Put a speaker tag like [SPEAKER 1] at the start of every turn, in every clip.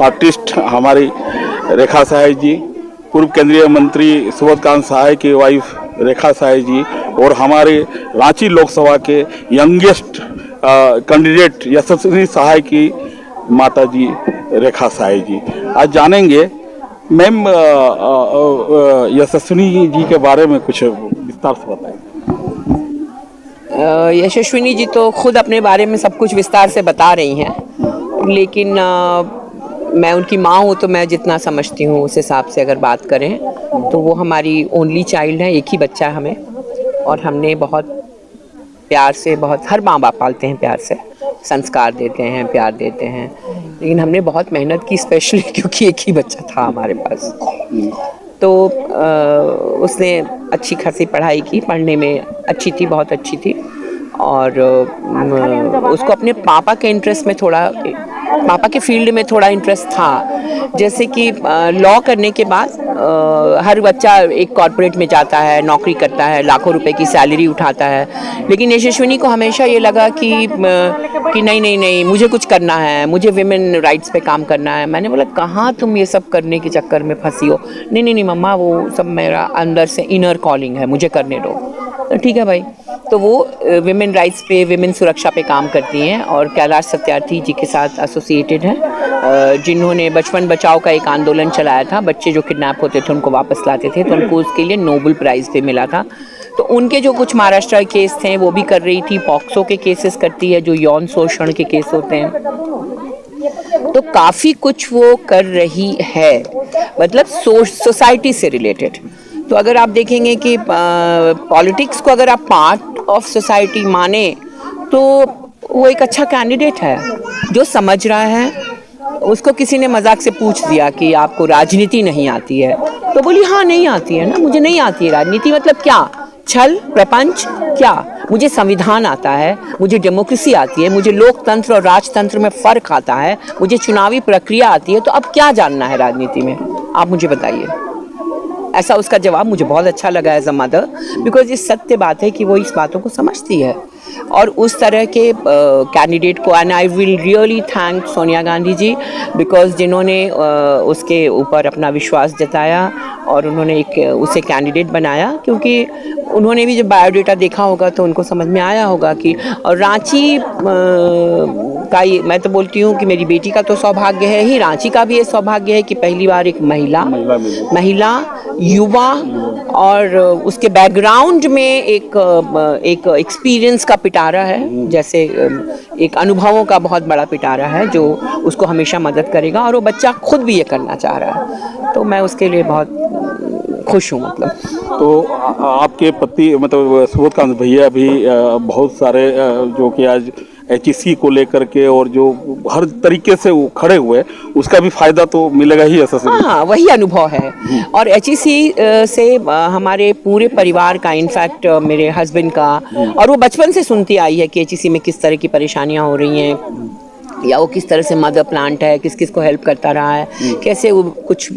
[SPEAKER 1] Artist हमारी रेखा सहाय जी, पूर्व केंद्रीय मंत्री सुबोधकांत सहाय की वाइफ रेखा सहाय जी और हमारे रांची लोकसभा के यंगेस्ट कैंडिडेट यशस्विनी सहाय की माता जी रेखा सहाय जी। आज जानेंगे मैम यशस्विनी जी के बारे में कुछ विस्तार से बताएं।
[SPEAKER 2] यशस्विनी जी तो खुद अपने बारे में सब कुछ विस्तार से बता रही हैं, लेकिन मैं उनकी माँ हूँ तो मैं जितना समझती हूँ उस हिसाब से अगर बात करें तो वो हमारी ओनली चाइल्ड है, एक ही बच्चा है हमें, और हमने बहुत प्यार से, बहुत हर माँ बाप पालते हैं प्यार से, संस्कार देते हैं, प्यार देते हैं, लेकिन हमने बहुत मेहनत की स्पेशली क्योंकि एक ही बच्चा था हमारे पास। तो उसने अच्छी खासी पढ़ाई की, पढ़ने में अच्छी थी, बहुत अच्छी थी, और उसको अपने पापा के इंटरेस्ट में थोड़ा, पापा के फील्ड में थोड़ा इंटरेस्ट था। जैसे कि लॉ करने के बाद हर बच्चा एक कॉर्पोरेट में जाता है, नौकरी करता है, लाखों रुपए की सैलरी उठाता है, लेकिन यशस्विनी को हमेशा ये लगा कि नहीं नहीं नहीं मुझे कुछ करना है, मुझे विमेन राइट्स पे काम करना है। मैंने बोला कहाँ तुम ये सब करने के चक्कर में फंसी हो? नहीं नहीं नहीं मम्मा, वो सब मेरा अंदर से इनर कॉलिंग है, मुझे करने दो। तो ठीक है भाई। तो वो विमेन राइट्स पे, विमेन सुरक्षा पे काम करती हैं और कैलाश सत्यार्थी जी के साथ एसोसिएटेड हैं, जिन्होंने बचपन बचाओ का एक आंदोलन चलाया था। बच्चे जो किडनैप होते थे उनको वापस लाते थे, तो उनको उसके लिए नोबेल प्राइज़ भी मिला था। तो उनके जो कुछ महाराष्ट्र केस थे वो भी कर रही थी, पॉक्सो के केसेस करती है जो यौन शोषण के केस होते हैं। तो काफ़ी कुछ वो कर रही है, मतलब सोसाइटी से रिलेटेड। तो अगर आप देखेंगे कि पॉलिटिक्स को अगर आप पार्ट ऑफ सोसाइटी माने तो वो एक अच्छा कैंडिडेट है। जो समझ रहा है, उसको किसी ने मजाक से पूछ दिया कि आपको राजनीति नहीं आती है, तो बोली हाँ नहीं आती है ना, मुझे नहीं आती है राजनीति। मतलब क्या? छल प्रपंच? क्या? मुझे संविधान आता है, मुझे डेमोक्रेसी आती है, मुझे लोकतंत्र और राजतंत्र में फ़र्क आता है, मुझे चुनावी प्रक्रिया आती है, तो अब क्या जानना है राजनीति में? आप मुझे बताइए। ऐसा उसका जवाब मुझे बहुत अच्छा लगा एज अ मदर, बिकॉज ये सत्य बात है कि वो इस बातों को समझती है। और उस तरह के कैंडिडेट को, and I will really thank Sonia Gandhi ji, because जिन्होंने उसके ऊपर अपना विश्वास जताया और उन्होंने उसे कैंडिडेट बनाया, क्योंकि उन्होंने भी जब बायोडेटा देखा होगा तो उनको समझ में आया होगा कि, और रांची का ये मैं तो बोलती हूँ कि मेरी बेटी का तो सौभाग्य है ही, रांची का भी ये सौभाग्य है कि पहली बार एक महिला युवा और उसके बैकग्राउंड में एक एक्सपीरियंस का पिटारा है, जैसे एक अनुभवों का बहुत बड़ा पिटारा है जो उसको हमेशा मदद करेगा, और वो बच्चा खुद भी ये करना चाह रहा है। तो मैं उसके लिए बहुत खुश हूँ। मतलब
[SPEAKER 1] तो आपके पति मतलब सुबोधकांत भैया भी बहुत सारे जो कि आज HEC को लेकर के और जो हर तरीके से वो खड़े हुए, उसका भी फायदा तो मिलेगा ही ऐसा से।
[SPEAKER 2] हाँ, वही अनुभव है। और HEC से हमारे पूरे परिवार का, इनफैक्ट मेरे हस्बैंड का, और वो बचपन से सुनती आई है कि HEC में किस तरह की परेशानियाँ हो रही हैं, या वो किस तरह से मदर प्लांट है, किस किस को हेल्प करता रहा है, कैसे वो कुछ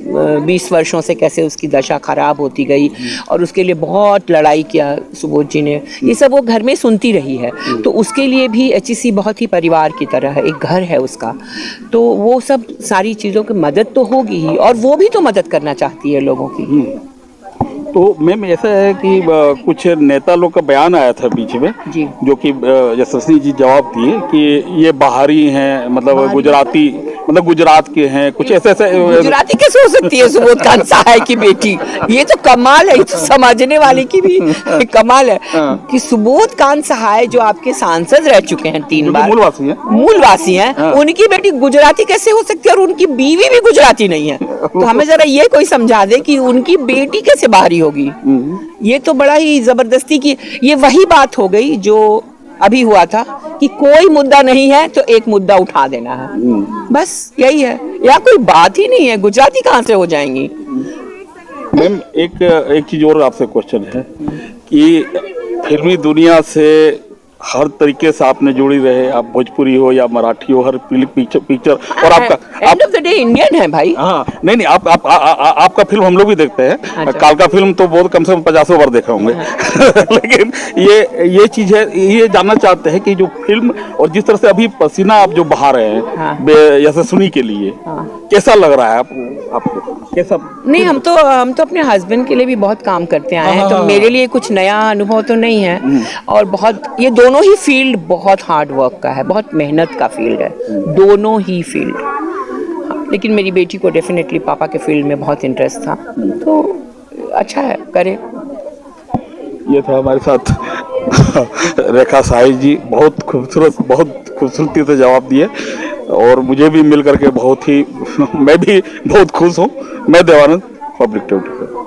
[SPEAKER 2] 20 वर्षों से कैसे उसकी दशा खराब होती गई, और उसके लिए बहुत लड़ाई किया सुबोध जी ने। ये सब वो घर में सुनती रही है, तो उसके लिए भी HEC बहुत ही परिवार की तरह है, एक घर है उसका। तो वो सब सारी चीज़ों की मदद तो होगी ही, और वो भी तो मदद करना चाहती है लोगों की।
[SPEAKER 1] तो मैम ऐसा है कि कुछ नेता लोग का बयान आया था बीच में
[SPEAKER 2] जी,
[SPEAKER 1] जो कि यशस्वी जी जवाब दिए कि ये बाहरी हैं, मतलब गुजराती, मतलब गुजरात के हैं, कुछ ऐसे ऐसे।
[SPEAKER 2] गुजराती कैसे हो सकती है सुबोधकांत सहाय की बेटी? ये तो कमाल है, तो समझने वाले की भी कमाल है कि सुबोधकांत सहाय जो आपके सांसद रह चुके हैं 3 बार, मूलवासी हैं, उनकी बेटी गुजराती कैसे हो सकती है? और उनकी बीवी भी गुजराती नहीं है। तो हमें जरा ये कोई समझा दे कि उनकी बेटी कैसे बाहरी होगी। ये तो बड़ा ही जबरदस्ती की, ये वही बात हो गई जो अभी हुआ था कि कोई मुद्दा नहीं है तो एक मुद्दा उठा देना है, बस यही है। या कोई बात ही नहीं है, गुजराती कहाँ से हो जाएंगी?
[SPEAKER 1] मैम एक चीज और आपसे क्वेश्चन है कि फिल्मी दुनिया से हर तरीके से आपने जुड़ी रहे, आप भोजपुरी हो या मराठी हो, हर पिक्चर और आपका
[SPEAKER 2] end of the day Indian है भाई।
[SPEAKER 1] हाँ नहीं नहीं आपका फिल्म हम लोग भी देखते हैं।
[SPEAKER 2] अच्छा।
[SPEAKER 1] कालका फिल्म तो बहुत कम से कम 50 बार देखे होंगे। लेकिन ये चीज है, ये जानना चाहते हैं कि जो फिल्म और जिस तरह से अभी पसीना आप जो बहा रहे हैं
[SPEAKER 2] हाँ।
[SPEAKER 1] यशस्विनी के लिए, कैसा लग रहा है आपको कैसा?
[SPEAKER 2] नहीं, हम तो अपने हस्बैंड के लिए भी बहुत काम करते आए हैं, तो
[SPEAKER 1] हाँ।
[SPEAKER 2] मेरे लिए कुछ नया अनुभव तो नहीं है। और बहुत, ये दोनों ही फील्ड बहुत हार्ड वर्क का है, बहुत मेहनत का फील्ड है, दोनों ही फील्ड। लेकिन मेरी बेटी को डेफिनेटली पापा के फील्ड में बहुत इंटरेस्ट था, तो अच्छा है, करे।
[SPEAKER 1] ये था हमारे साथ रेखा साहिल जी, बहुत खूबसूरती से जवाब दिए और मुझे भी मिल करके बहुत ही मैं भी बहुत खुश हूँ। मैं देवानंद, पब्लिक टीवी।